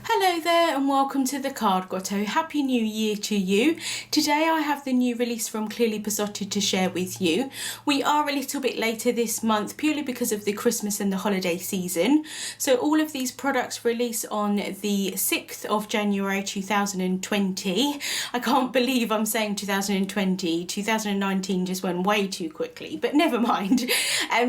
Hello there and welcome to the Card Grotto. Happy New Year to you. Today I have the new release from Clearly Besotted to share with you. We are a little bit later this month purely because of the Christmas and the holiday season. So all of these products release on the 6th of January 2020. I can't believe I'm saying 2020. 2019 just went way too quickly, but never mind.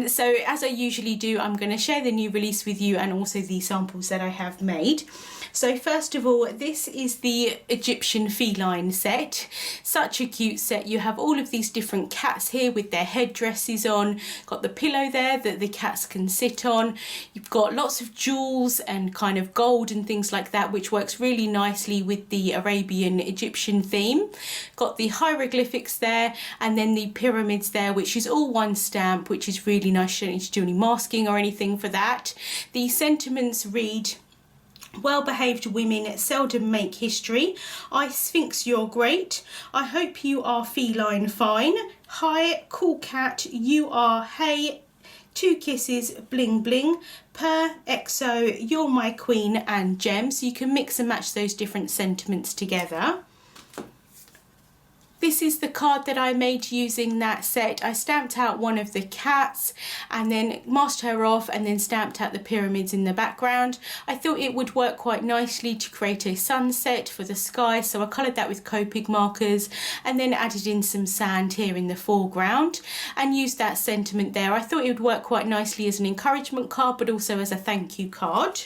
So as I usually do, I'm going to share the new release with you and also the samples that I have made. So first of all, this is the Egyptian Feline set. Such a cute set. You have all of these different cats here with their headdresses on. Got the pillow there that the cats can sit on. You've got lots of jewels and kind of gold and things like that, which works really nicely with the Arabian Egyptian theme. Got the hieroglyphics there and then the pyramids there, which is all one stamp, which is really nice. You don't need to do any masking or anything for that. The sentiments read, "Well-behaved women seldom make history. I Sphinx, you're great. I hope you are feline fine. Hi, cool cat, you are hey. 2 kisses, bling bling. Per, exo, you're my queen, and gem." So you can mix and match those different sentiments together. This is the card that I made using that set. I stamped out one of the cats and then masked her off and then stamped out the pyramids in the background. I thought it would work quite nicely to create a sunset for the sky, so I coloured that with Copic markers and then added in some sand here in the foreground and used that sentiment there. I thought it would work quite nicely as an encouragement card but also as a thank you card.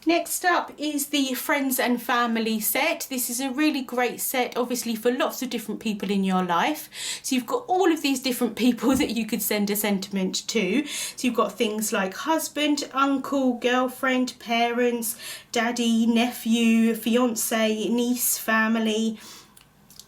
Next up is the Friends and Family set. This is a really great set, obviously for lots of different people in your life. So you've got all of these different people that you could send a sentiment to. So you've got things like husband, uncle, girlfriend, parents, daddy, nephew, fiance, niece, family.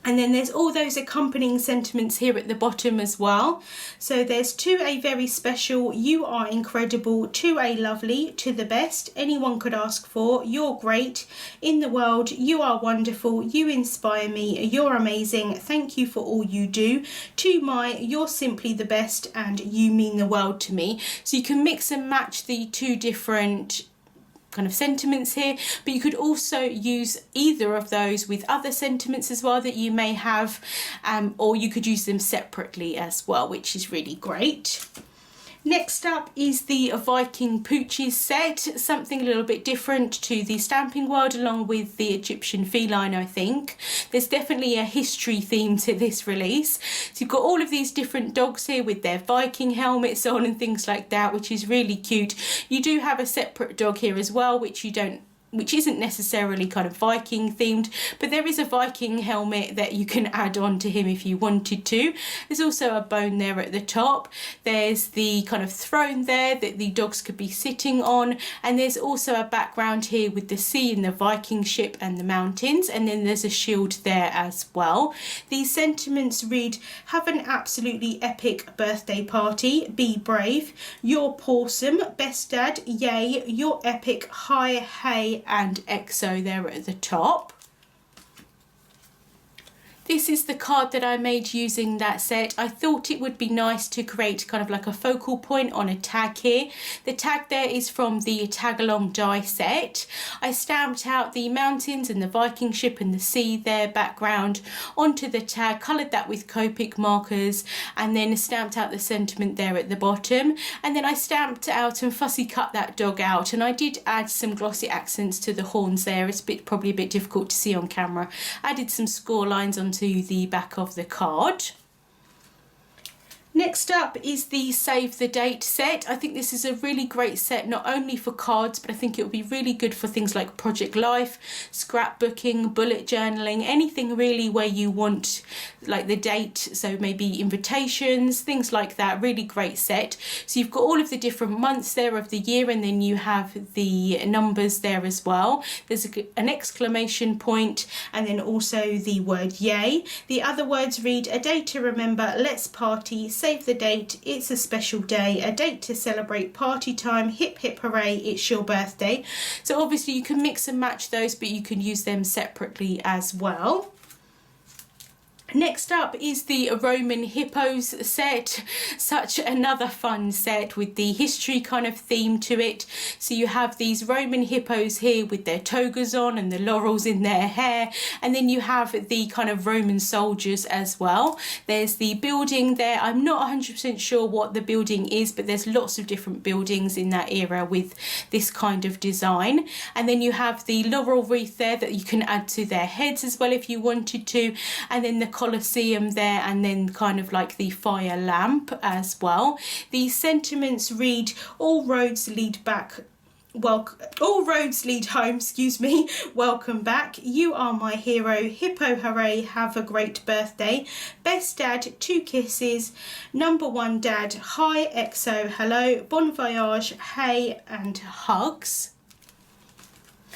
And then there's all those accompanying sentiments here at the bottom as well. So there's to a very special, you are incredible, to a lovely, to the best, anyone could ask for, you're great, in the world, you are wonderful, you inspire me, you're amazing, thank you for all you do, to my, you're simply the best, and you mean the world to me. So you can mix and match the two different kind of sentiments here, but you could also use either of those with other sentiments as well that you may have, or you could use them separately as well, which is really great. Next up is the Viking Pooches set, something a little bit different to the Stamping World along with the Egyptian Feline, I think. There's definitely a history theme to this release. So you've got all of these different dogs here with their Viking helmets on and things like that, which is really cute. You do have a separate dog here as well, which isn't necessarily kind of Viking themed, but there is a Viking helmet that you can add on to him if you wanted to. There's also a bone there at the top. There's the kind of throne there that the dogs could be sitting on, and there's also a background here with the sea and the Viking ship and the mountains, and then there's a shield there as well. These sentiments read, have an absolutely epic birthday party, be brave, you're pawsome, best dad, yay, you're epic, hi, hey, and exo there at the top. This is the card that I made using that set. I thought it would be nice to create kind of like a focal point on a tag here. The tag there is from the tag along die set. I stamped out the mountains and the Viking ship and the sea there background onto the tag, coloured that with Copic markers and then stamped out the sentiment there at the bottom. And then I stamped out and fussy cut that dog out, and I did add some glossy accents to the horns there. It's probably a bit difficult to see on camera. Added some score lines onto the back of the card. Next up is the Save the Date set. I think this is a really great set, not only for cards, but I think it would be really good for things like Project Life, scrapbooking, bullet journaling, anything really where you want like the date, so maybe invitations, things like that. Really great set. So you've got all of the different months there of the year, and then you have the numbers there as well. There's an exclamation point and then also the word yay. The other words read, a day to remember, let's party, save the date, it's a special day, a date to celebrate, party time, hip hip hooray, it's your birthday. So obviously you can mix and match those, but you can use them separately as well. Next up is the Roman Hippos set, such another fun set with the history kind of theme to it. So you have these Roman hippos here with their togas on and the laurels in their hair, and then you have the kind of Roman soldiers as well. There's the building there. I'm not 100% sure what the building is, but there's lots of different buildings in that era with this kind of design. And then you have the laurel wreath there that you can add to their heads as well if you wanted to, and then the Colosseum there, and then kind of like the fire lamp as well. The sentiments read, all roads lead back, well, all roads lead home, excuse me, welcome back, you are my hero, hippo hooray, have a great birthday, best dad, 2 kisses, number 1 dad, hi, exo, hello, bon voyage, hey, and hugs.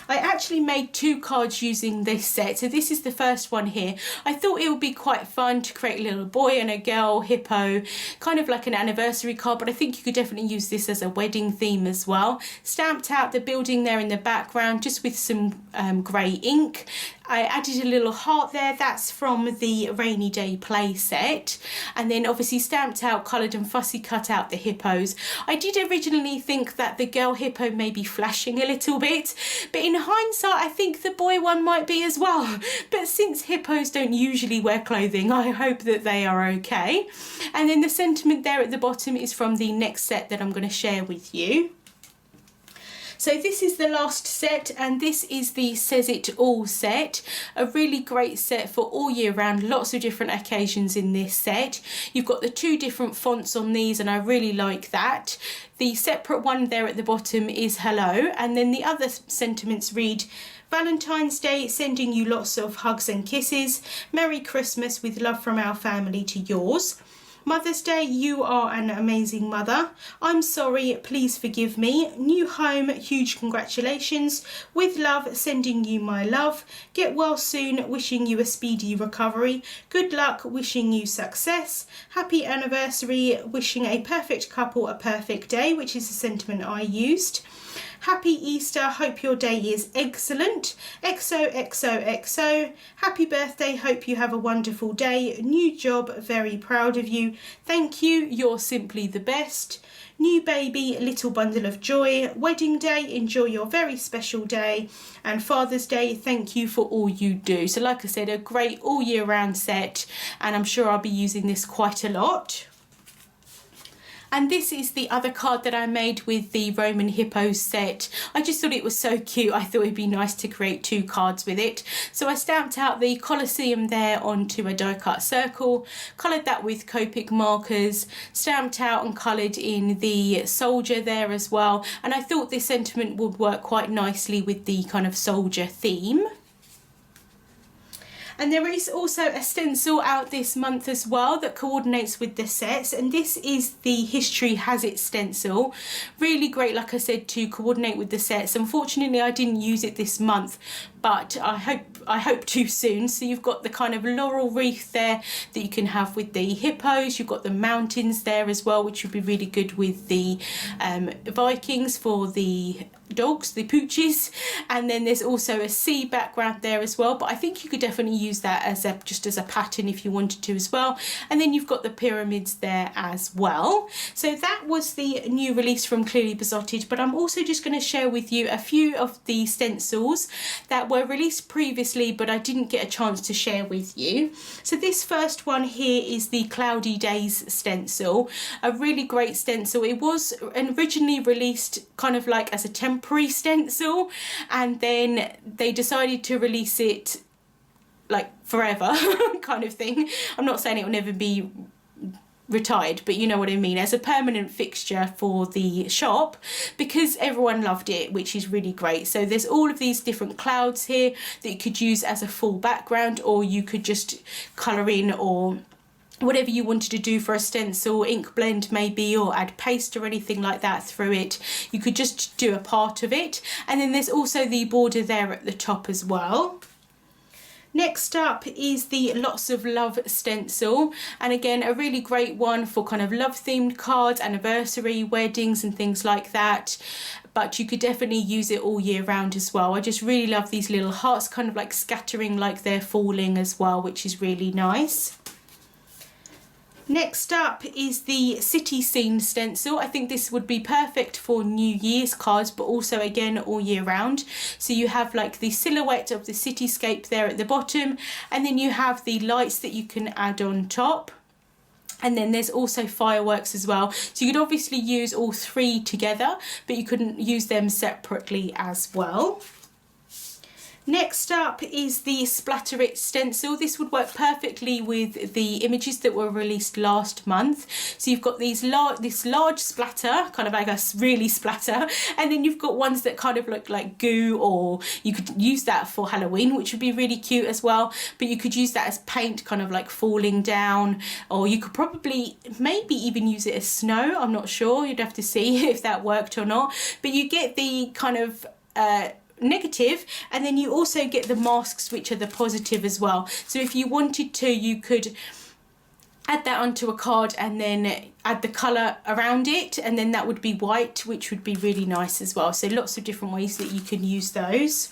I actually made 2 cards using this set, so this is the first one here. I thought it would be quite fun to create a little boy and a girl hippo, kind of like an anniversary card, but I think you could definitely use this as a wedding theme as well. Stamped out the building there in the background just with some grey ink. I added a little heart there, that's from the Rainy Day play set, and then obviously stamped out, coloured and fussy cut out the hippos. I did originally think that the girl hippo may be flashing a little bit, but in hindsight I think the boy one might be as well. But since hippos don't usually wear clothing, I hope that they are okay. And then the sentiment there at the bottom is from the next set that I'm going to share with you. So this is the last set, and this is the Says It All set. A really great set for all year round, lots of different occasions in this set. You've got the 2 different fonts on these, and I really like that. The separate one there at the bottom is hello, and then the other sentiments read, Valentine's Day, sending you lots of hugs and kisses. Merry Christmas with love from our family to yours. Mother's Day, you are an amazing mother. I'm sorry, please forgive me. New home, huge congratulations. With love, sending you my love. Get well soon, wishing you a speedy recovery. Good luck, wishing you success. Happy anniversary, wishing a perfect couple a perfect day, which is the sentiment I used. Happy Easter, hope your day is excellent. XO, XO, XO. Happy birthday, hope you have a wonderful day. New job, very proud of you. Thank you, you're simply the best. New baby, little bundle of joy. Wedding day, enjoy your very special day. And Father's Day, thank you for all you do. So like I said, a great all year round set, and I'm sure I'll be using this quite a lot. And this is the other card that I made with the Roman Hippos set. I just thought it was so cute. I thought it'd be nice to create 2 cards with it. So I stamped out the Colosseum there onto a die cut circle, coloured that with Copic markers, stamped out and coloured in the soldier there as well. And I thought this sentiment would work quite nicely with the kind of soldier theme. And there is also a stencil out this month as well that coordinates with the sets, and this is the History Has It stencil. Really great, like I said, to coordinate with the sets. Unfortunately, I didn't use it this month, but I hope to soon. So you've got the kind of laurel wreath there that you can have with the hippos. You've got the mountains there as well, which would be really good with the Vikings for the dogs, the Pooches. And then there's also a sea background there as well, but I think you could definitely use that as just as a pattern if you wanted to as well. And then you've got the pyramids there as well. So that was the new release from Clearly Besotted, but I'm also just going to share with you a few of the stencils that were released previously but I didn't get a chance to share with you. So this first one here is the Cloudy Days stencil, a really great stencil. It was originally released kind of like as a temporary stencil, and then they decided to release it like forever kind of thing. I'm not saying it will never be retired, but you know what I mean, as a permanent fixture for the shop because everyone loved it, which is really great. So there's all of these different clouds here that you could use as a full background, or you could just colour in, or whatever you wanted to do for a stencil, ink blend maybe, or add paste or anything like that through it. You could just do a part of it. And then there's also the border there at the top as well. Next up is the Lots of Love stencil, and again a really great one for kind of love themed cards, anniversary, weddings and things like that, but you could definitely use it all year round as well. I just really love these little hearts kind of like scattering like they're falling as well, which is really nice. Next up is the City Scene stencil. I think this would be perfect for New Year's cards, but also again all year round. So you have like the silhouette of the cityscape there at the bottom, and then you have the lights that you can add on top. And then there's also fireworks as well. So you could obviously use all three together, but you couldn't use them separately as well. Next up is the Splatter It stencil. This would work perfectly with the images that were released last month. So you've got these this large splatter, kind of like a really splatter, and then you've got ones that kind of look like goo, or you could use that for Halloween, which would be really cute as well. But you could use that as paint, kind of like falling down, or you could probably maybe even use it as snow. I'm not sure, you'd have to see if that worked or not. But you get the kind of negative, and then you also get the masks, which are the positive as well. So if you wanted to, you could add that onto a card and then add the colour around it, and then that would be white, which would be really nice as well. So lots of different ways that you can use those.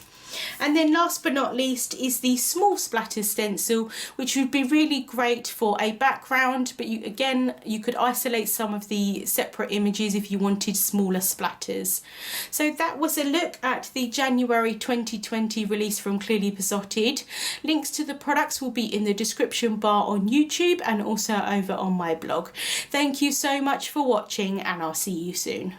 And then last but not least is the Small Splatters stencil, which would be really great for a background, but you could isolate some of the separate images if you wanted smaller splatters. So that was a look at the January 2020 release from Clearly Besotted. Links to the products will be in the description bar on YouTube and also over on my blog. Thank you so much for watching, and I'll see you soon.